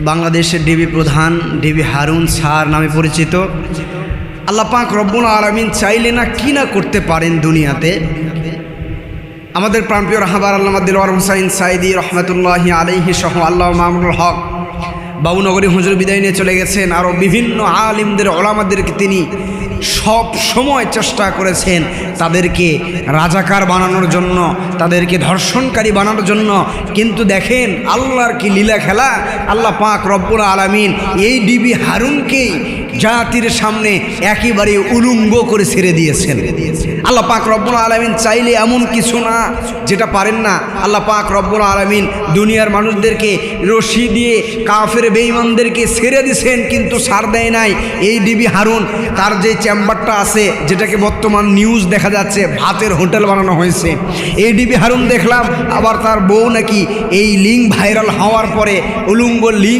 বাংলাদেশের ডিবি প্রধান DB Harun sir নামে পরিচিত। আল্লাহ পাক রব্বুল আলামিন চাইলে না কি না করতে পারেন দুনিয়াতে। আমাদের প্রাণপ্রিয় রাহবার আল্লামা দিলওয়ার হুসাইন সাইদি রহমতুল্লাহি আলাইহি সহ আল্লাহ মামুনুল হক বাবুনগরী হুজুর বিদায় নিয়ে চলে গেছেন। আরও বিভিন্ন আলিমদের ওলামাদেরকে তিনি সব সময় চেষ্টা করেছেন তাদেরকে রাজাকার বানানোর জন্য, তাদেরকে ধর্ষণকারী বানানোর জন্য। কিন্তু দেখেন আল্লাহর কি লীলা খেলা, আল্লাহ পাক রব্বুল আলামিন এই ডিবি হারুনকেই জাতির সামনে একেবারে উলঙ্গ করে ছেড়ে দিয়েছেন। আল্লাহ পাক রব্বুল আলামিন চাইলে এমন কিছু না যেটা পারেন না। আল্লাহ পাক রব্বুল আলামিন দুনিয়ার মানুষদেরকে রশি দিয়ে কাফের বেঈমানদেরকে ছেড়ে দিয়েছেন, কিন্তু ছাড় দেয় নাই এই ডিবি হারুন। তার যে চেম্বারটা আছে, যেটাকে বর্তমান নিউজ দেখা যাচ্ছে ভাতের হোটেল বানানো হয়েছে, এই ডিবি হারুন দেখলাম। আবার তার বউ নাকি এই লিঙ্ক ভাইরাল হওয়ার পরে উলঙ্গ লিঙ্ক